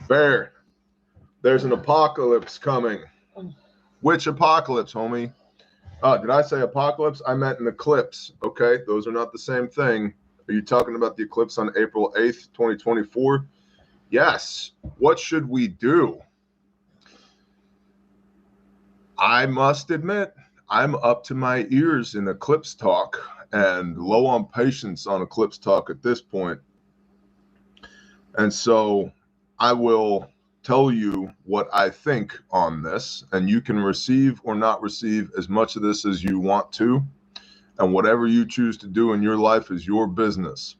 Bear, there's an apocalypse coming. Which apocalypse, homie? Did I say apocalypse? I meant an eclipse. Okay, those are not the same thing. Are you talking about the eclipse on April 8th, 2024? Yes. What should we do? I must admit, I'm up to my ears in eclipse talk and low on patience on eclipse talk at this point. And so I will tell you what I think on this, and you can receive or not receive as much of this as you want to. And whatever you choose to do in your life is your business.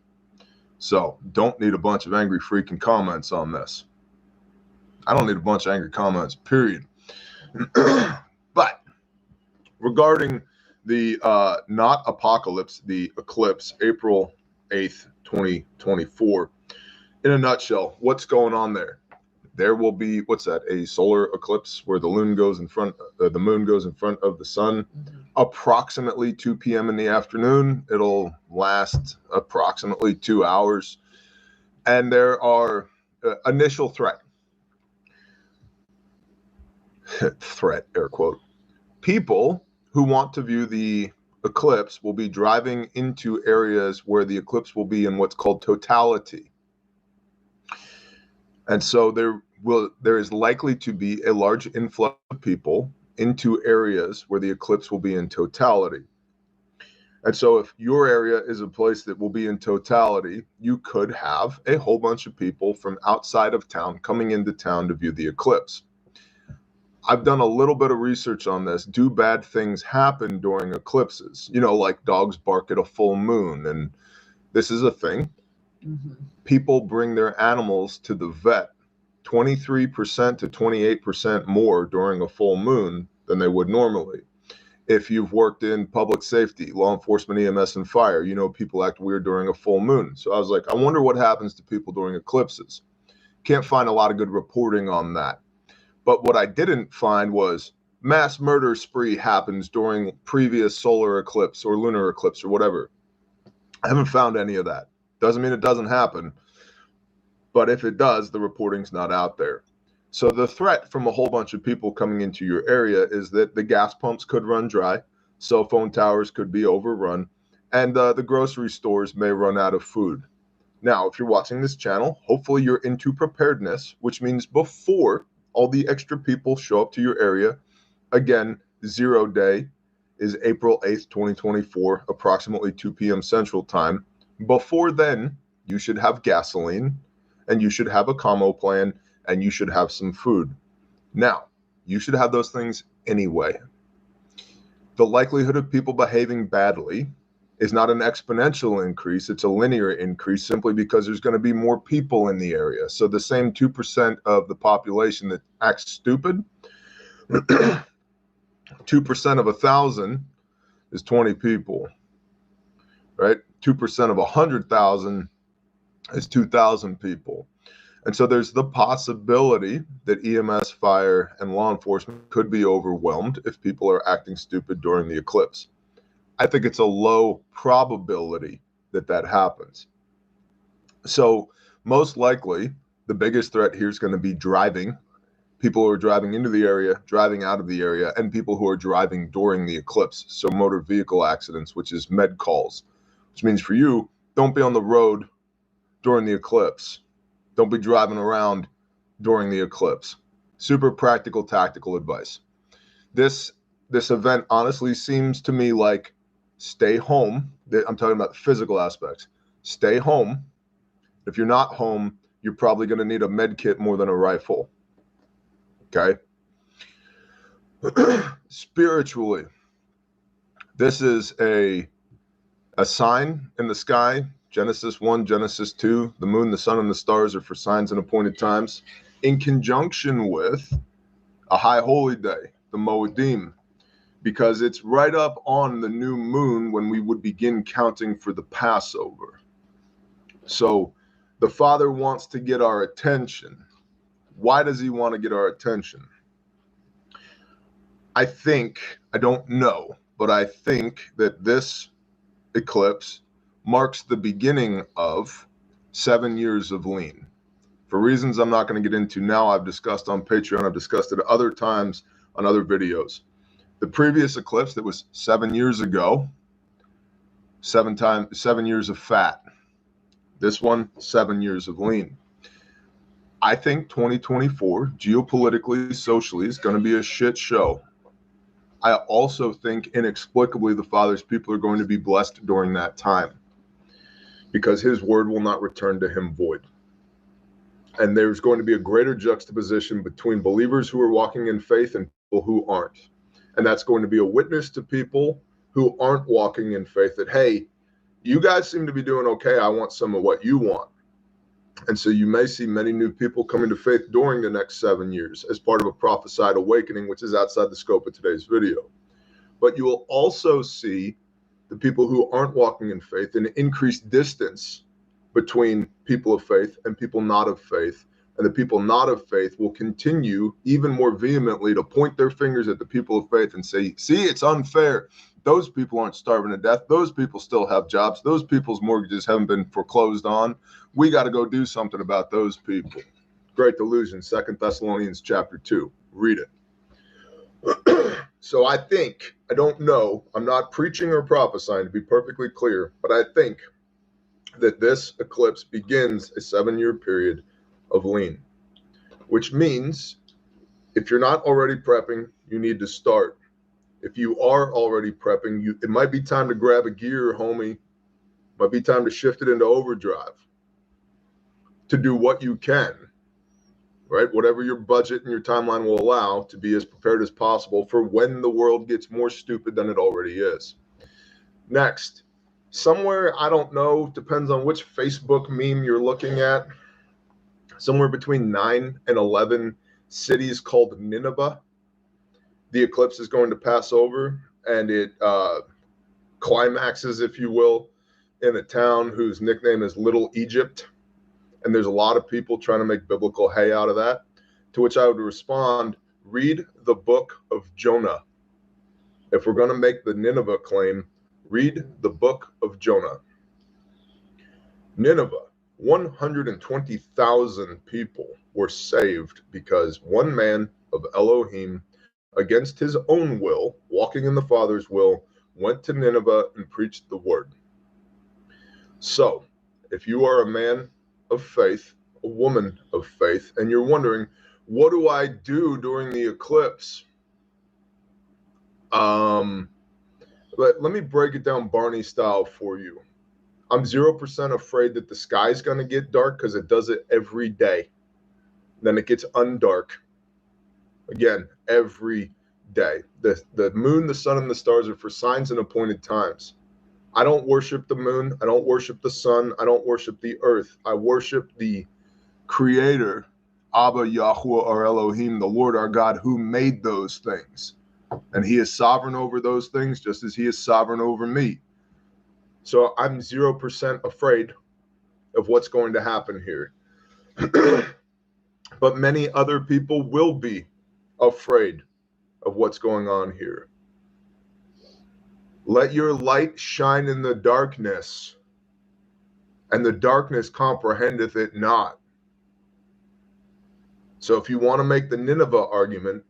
So don't need a bunch of angry freaking comments on this. I don't need a bunch of angry comments, period. But regarding the not apocalypse, the eclipse, April 8th, 2024, in a nutshell, what's going on there? There will be, what's that, a solar eclipse where the moon goes in front of the sun, approximately 2 p.m. in the afternoon. It'll last approximately 2 hours. And there are initial threat, air quote. People who want to view the eclipse will be driving into areas where the eclipse will be in what's called totality. And so there is likely to be a large influx of people into areas where the eclipse will be in totality. And so if your area is a place that will be in totality, you could have a whole bunch of people from outside of town coming into town to view the eclipse. I've done a little bit of research on this. Do bad things happen during eclipses? You know, like dogs bark at a full moon. And this is a thing. Mm-hmm. People bring their animals to the vet 23% to 28% more during a full moon than they would normally. If you've worked in public safety, law enforcement, EMS, and fire, you know people act weird during a full moon. So I was like, I wonder what happens to people during eclipses. Can't find a lot of good reporting on that. But what I didn't find was mass murder spree happens during previous solar eclipse or lunar eclipse or whatever. I haven't found any of that. Doesn't mean it doesn't happen. But if it does, the reporting's not out there. So the threat from a whole bunch of people coming into your area is that the gas pumps could run dry, cell phone towers could be overrun, and the grocery stores may run out of food. Now, if you're watching this channel, hopefully you're into preparedness, which means before all the extra people show up to your area, again, 0 day is April 8th, 2024, approximately 2 p.m. Central Time. Before then, you should have gasoline, and you should have a commo plan, and you should have some food. Now, you should have those things anyway. The likelihood of people behaving badly is not an exponential increase, it's a linear increase simply because there's going to be more people in the area. So the same 2% of the population that acts stupid, 2% of 1,000 is 20 people, right? 2% of 100,000 is 2,000 people. And so there's the possibility that EMS, fire, and law enforcement could be overwhelmed if people are acting stupid during the eclipse. I think it's a low probability that that happens. So most likely, the biggest threat here is going to be driving. People who are driving into the area, driving out of the area, and people who are driving during the eclipse. So motor vehicle accidents, which is med calls, which means for you, don't be on the road during the eclipse. Don't be driving around during the eclipse. Super practical, tactical advice. This event honestly seems to me like stay home. I'm talking about the physical aspects. Stay home. If you're not home, you're probably going to need a med kit more than a rifle. Okay? Spiritually, this is a sign in the sky. Genesis 1, Genesis 2, the moon, the sun, and the stars are for signs and appointed times, in conjunction with a high holy day, the Moedim, because it's right up on the new moon when we would begin counting for the Passover. So the Father wants to get our attention. Why does he want to get our attention? I don't know, but I think that this eclipse marks the beginning of 7 years of lean. For reasons I'm not going to get into now, I've discussed on Patreon, I've discussed it other times on other videos. The previous eclipse that was 7 years ago, 7 years of fat. This one, 7 years of lean. I think 2024, geopolitically, socially, is going to be a shit show. I also think inexplicably the Father's people are going to be blessed during that time because his word will not return to him void. And there's going to be a greater juxtaposition between believers who are walking in faith and people who aren't. And that's going to be a witness to people who aren't walking in faith that, hey, you guys seem to be doing okay. I want some of what you want. And so you may see many new people coming to faith during the next 7 years as part of a prophesied awakening, which is outside the scope of today's video. But you will also see the people who aren't walking in faith an increased distance between people of faith and people not of faith. And the people not of faith will continue even more vehemently to point their fingers at the people of faith and say, see, it's unfair. Those people aren't starving to death. Those people still have jobs. Those people's mortgages haven't been foreclosed on. We got to go do something about those people. Great Delusion, 2 Thessalonians chapter 2. Read it. So I think, I don't know, I'm not preaching or prophesying to be perfectly clear, but I think that this eclipse begins a 7-year period of lean, which means if you're not already prepping, you need to start. If you are already prepping, it might be time to grab a gear, homie. Might be time to shift it into overdrive to do what you can, right? Whatever your budget and your timeline will allow, to be as prepared as possible for when the world gets more stupid than it already is. Next, somewhere, I don't know, depends on which Facebook meme you're looking at, somewhere between 9 and 11 cities called Nineveh, the eclipse is going to pass over, and it climaxes, if you will, in a town whose nickname is Little Egypt. And there's a lot of people trying to make biblical hay out of that, to which I would respond, read the book of Jonah. If we're going to make the Nineveh claim, read the book of Jonah. Nineveh, 120,000 people were saved because one man of Elohim, against his own will, walking in the Father's will, went to Nineveh and preached the word. So, if you are a man of faith, a woman of faith, and you're wondering, what do I do during the eclipse? Let me break it down Barney style for you. I'm 0% afraid that the sky's going to get dark because it does it every day. Then it gets undark. Again, every day. The moon, the sun, and the stars are for signs and appointed times. I don't worship the moon. I don't worship the sun. I don't worship the earth. I worship the creator, Abba, Yahuwah, or Elohim, the Lord our God, who made those things. And he is sovereign over those things just as he is sovereign over me. So I'm 0% afraid of what's going to happen here. But many other people will be afraid of what's going on here. Let your light shine in the darkness, and the darkness comprehendeth it not. So if you want to make the Nineveh argument,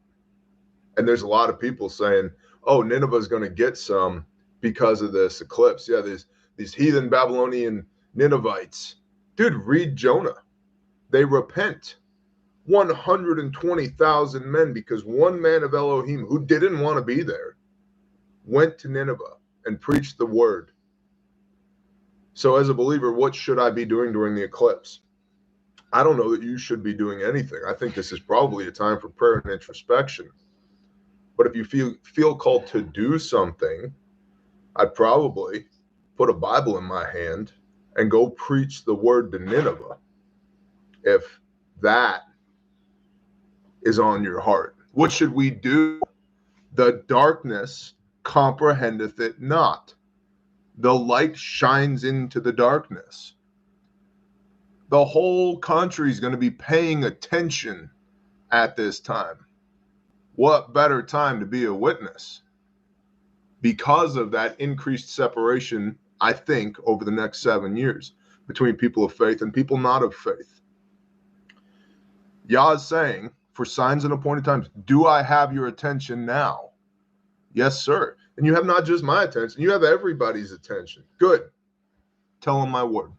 and there's a lot of people saying, oh, Nineveh is going to get some because of this eclipse. Yeah, these heathen Babylonian Ninevites. Dude, read Jonah. They repent. 120,000 men, because one man of Elohim who didn't want to be there went to Nineveh and preached the word. So as a believer, what should I be doing during the eclipse? I don't know that you should be doing anything. I think this is probably a time for prayer and introspection. But if you feel called to do something, I'd probably put a Bible in my hand and go preach the word to Nineveh, if that is on your heart. What should we do? The darkness comprehendeth it not. The light shines into the darkness. The whole country is going to be paying attention at this time. What better time to be a witness? Because of that increased separation, I think, over the next 7 years between people of faith and people not of faith. Yah is saying, for signs and appointed times, do I have your attention now? Yes, sir. And you have not just my attention, you have everybody's attention. Good. Tell them my word.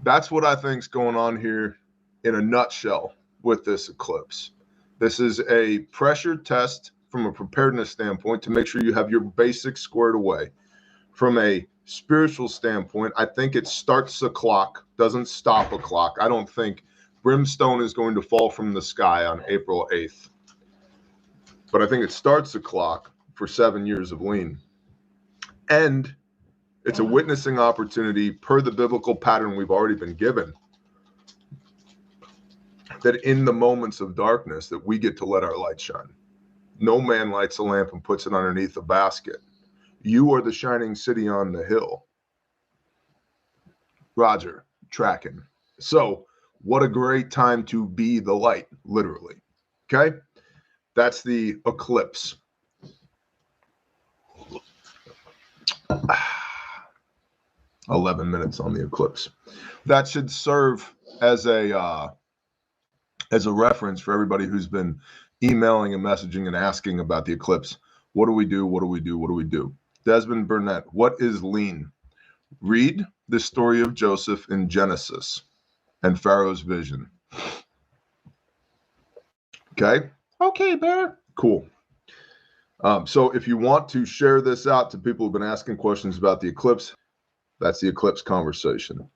That's what I think is going on here in a nutshell with this eclipse. This is a pressure test from a preparedness standpoint to make sure you have your basics squared away. From a spiritual standpoint, I think it starts a clock, doesn't stop a clock. I don't think brimstone is going to fall from the sky on April 8th. But I think it starts a clock for 7 years of lean. And it's a witnessing opportunity per the biblical pattern we've already been given, that in the moments of darkness that we get to let our light shine. No man lights a lamp and puts it underneath a basket. You are the shining city on the hill. Roger, tracking. So what a great time to be the light, literally. Okay? That's the eclipse. 11 minutes on the eclipse. That should serve as a reference for everybody who's been emailing and messaging and asking about the eclipse. What do we do? What do we do? What do we do? Desmond Burnett, what is lean? Read the story of Joseph in Genesis and Pharaoh's vision. Okay? Okay, Bear. Cool. So if you want to share this out to people who've been asking questions about the eclipse, that's the eclipse conversation.